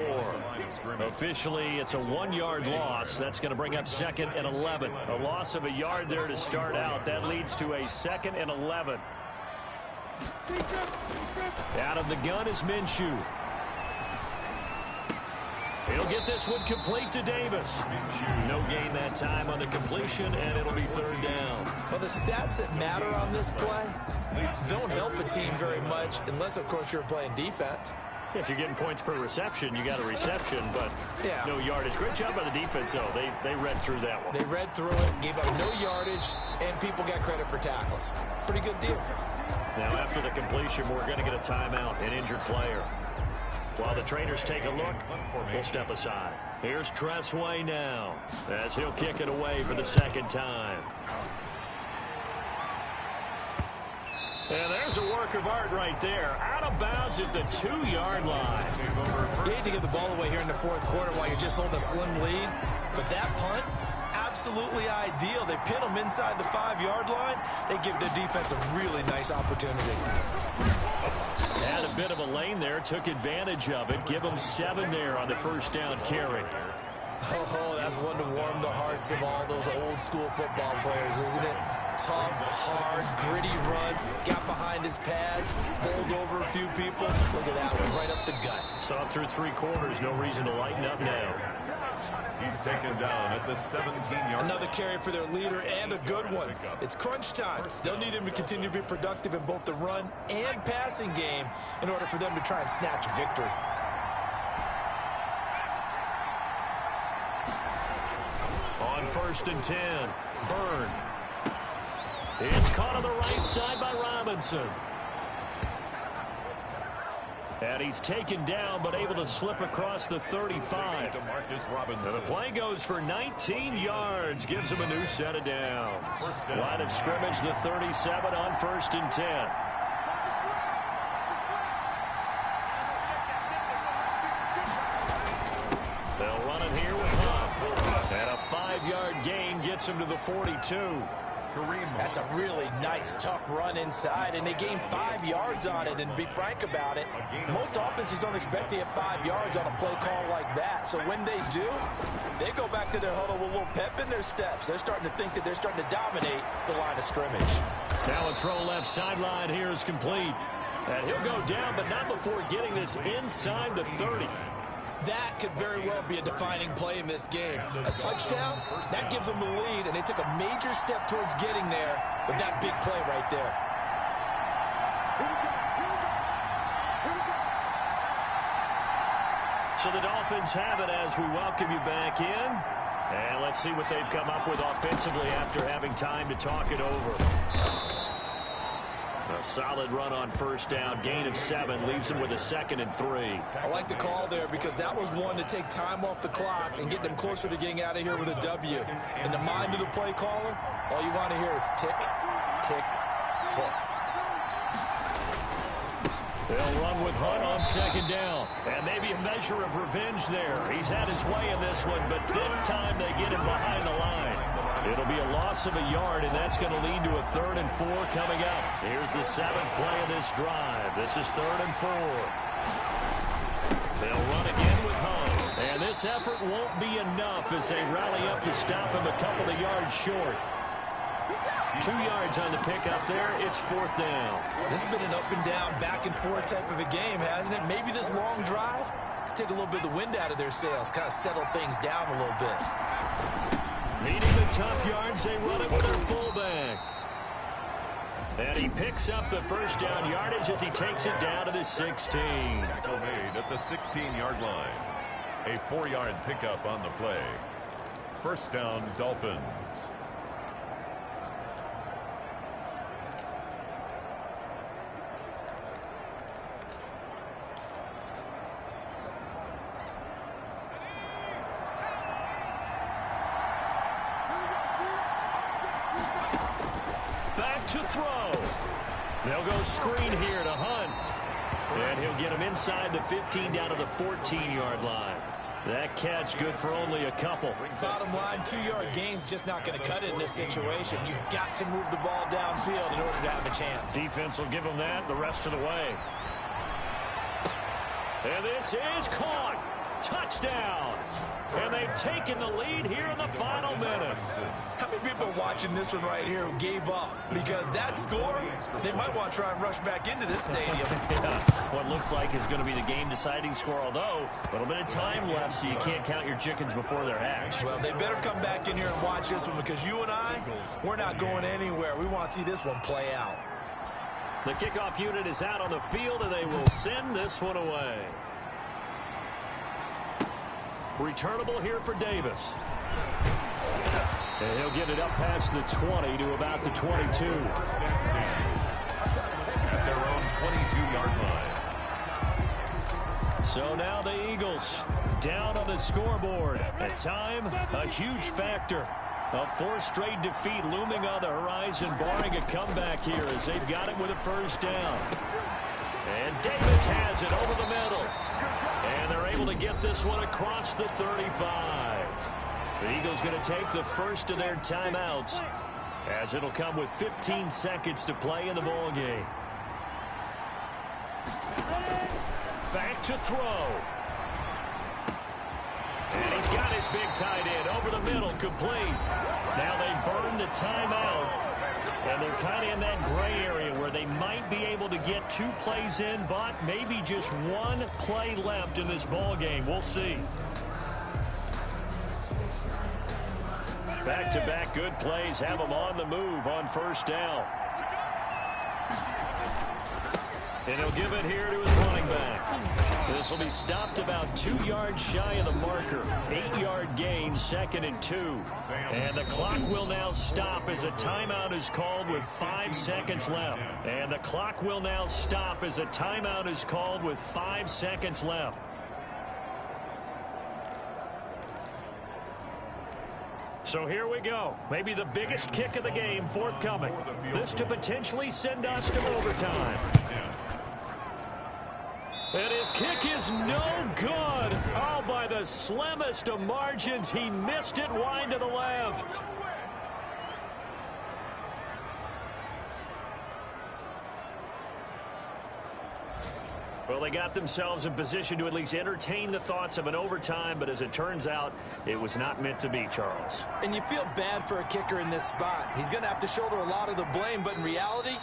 Officially, it's a 1-yard loss. That's going to bring up 2nd and 11. A loss of a yard there to start out. That leads to a 2nd and 11. Out of the gun is Minshew. He'll get this one complete to Davis. No gain that time on the completion, and it'll be 3rd down. Well, the stats that matter on this play don't help a team very much unless, of course, you're playing defense. If you're getting points per reception, you got a reception, but yeah, no yardage. Great job by the defense, though. They read through that one. They read through it, gave up no yardage, and people got credit for tackles. Pretty good deal. Now, after the completion, we're going to get a timeout, an injured player. While the trainers take a look, we'll step aside. Here's Tressway now, as he'll kick it away for the 2nd time. And there's a work of art right there. Out of bounds at the 2-yard line. You hate to give the ball away here in the 4th quarter while you're just holding a slim lead. But that punt, absolutely ideal. They pin them inside the 5-yard line. They give their defense a really nice opportunity. Had a bit of a lane there. Took advantage of it. Give them 7 there on the 1st down carry. Oh, that's one to warm the hearts of all those old school football players, isn't it? tough, hard, gritty run. Got behind his pads, bowled over a few people. Look at that one, right up the gut. So up through 3 quarters, no reason to lighten up now. He's taken down at the 17-yard. Another carry for their leader and a good one. It's crunch time. They'll need him to continue to be productive in both the run and passing game in order for them to try and snatch a victory. On 1st and 10, Byrne. It's caught on the right side by Robinson. And he's taken down, but able to slip across the 35. And the play goes for 19 yards. Gives him a new set of downs. Line of scrimmage, the 37 on 1st and 10. They'll run it here with Hunt. And a 5-yard gain gets him to the 42. That's a really nice, tough run inside, and they gained 5 yards on it. And to be frank about it, most offenses don't expect to get 5 yards on a play call like that. So when they do, they go back to their huddle with a little pep in their steps. They're starting to think that they're starting to dominate the line of scrimmage. Now a throw left sideline here is complete. And he'll go down, but not before getting this inside the 30. That could very well be a defining play in this game. A touchdown, that gives them the lead, and they took a major step towards getting there with that big play right there. So the Dolphins have it as we welcome you back in. And let's see what they've come up with offensively after having time to talk it over. A solid run on 1st down, gain of 7, leaves them with a 2nd and 3. I like the call there because that was one to take time off the clock and get them closer to getting out of here with a W. In the mind of the play caller, all you want to hear is tick, tick, tick. They'll run with Hunt on 2nd down. And maybe a measure of revenge there. He's had his way in this one, but this time they get him behind the line. It'll be a loss of a yard, and that's going to lead to a 3rd and 4 coming up. Here's the 7th play of this drive. This is 3rd and 4. They'll run again with Hunt. And this effort won't be enough as they rally up to stop him a couple of yards short. 2 yards on the pickup there. It's 4th down. This has been an up and down, back and forth type of a game, hasn't it? Maybe this long drive take a little bit of the wind out of their sails, kind of settle things down a little bit. Needing the tough yards, they run it with their fullback. And he picks up the 1st down yardage as he takes it down to the 16. Tackle made at the 16-yard line. A 4-yard pickup on the play. 1st down, Dolphins. To throw. They'll go screen here to Hunt. And he'll get him inside the 15 down to the 14-yard line. That catch good for only a couple. Bottom line, 2-yard gains just not going to cut it in this situation. You've got to move the ball downfield in order to have a chance. Defense will give him that the rest of the way. And this is caught. Touchdown. And they've taken the lead here in the final minute. How many people watching this one right here who gave up? Because that score, they might want to try and rush back into this stadium. Yeah, what looks like is going to be the game-deciding score, although a little bit of time left, so you can't count your chickens before they're hatched. Well, they better come back in here and watch this one because you and I, we're not going anywhere. We want to see this one play out. The kickoff unit is out on the field, and they will send this one away. Returnable here for Davis. And he'll get it up past the 20 to about the 22. At their own 22-yard line. So now the Eagles down on the scoreboard. At time, a huge factor. A 4th straight defeat looming on the horizon, barring a comeback here as they've got it with a 1st down. And Davis has it over the middle. And they're able to get this one across the 35. The Eagles going to take the first of their timeouts as it'll come with 15 seconds to play in the ball game. Back to throw. And he's got his big tight end over the middle, complete. Now they burn the timeout. And they're kind of in that gray area where they might be able to get 2 plays in, but maybe just 1 play left in this ball game. We'll see. Back-to-back good plays have them on the move on first down. And he'll give it here to his running back. This will be stopped about 2 yards shy of the marker. 8-yard gain, 2nd and 2. And the clock will now stop as a timeout is called with 5 seconds left. And the clock will now stop as a timeout is called with 5 seconds left. So here we go. Maybe the biggest kick of the game forthcoming. This to potentially send us to overtime. And his kick is no good. Oh, by the slimmest of margins, he missed it wide to the left. Well, they got themselves in position to at least entertain the thoughts of an overtime, but as it turns out, it was not meant to be, Charles. And you feel bad for a kicker in this spot. He's going to have to shoulder a lot of the blame, but in reality,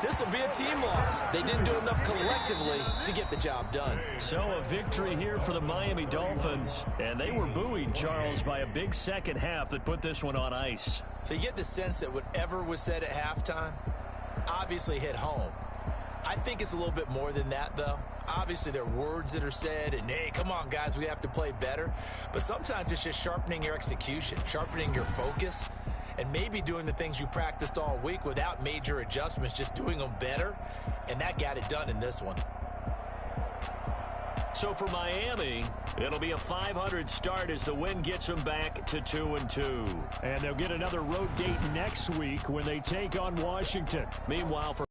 this will be a team loss. They didn't do enough collectively to get the job done. So a victory here for the Miami Dolphins, and they were buoyed, Charles, by a big second half that put this one on ice. So you get the sense that whatever was said at halftime obviously hit home. I think it's a little bit more than that, though. Obviously, there are words that are said, and, hey, come on, guys, we have to play better. But sometimes it's just sharpening your execution, sharpening your focus, and maybe doing the things you practiced all week without major adjustments, just doing them better. And that got it done in this one. So for Miami, it'll be a .500 start as the win gets them back to 2-2. And they'll get another road date next week when they take on Washington. Meanwhile, for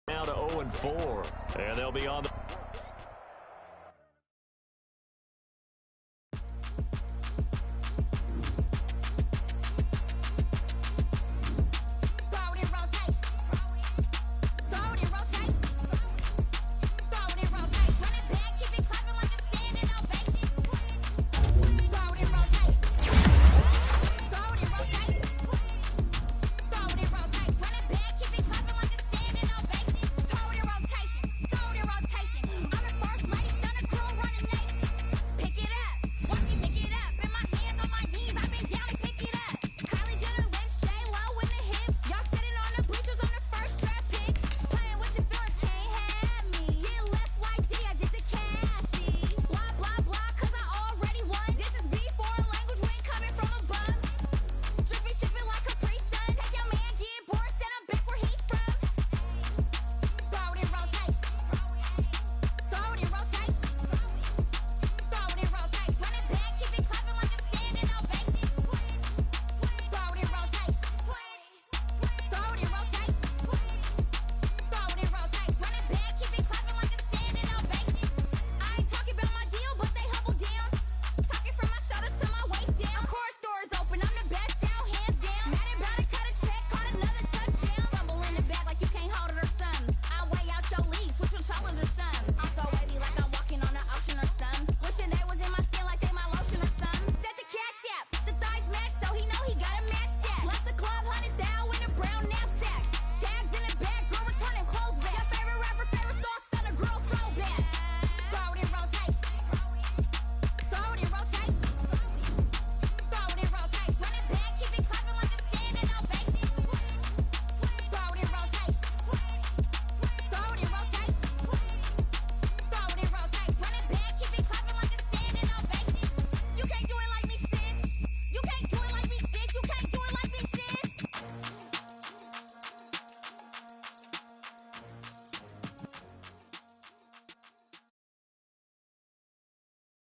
now to 0-4, and they'll be on the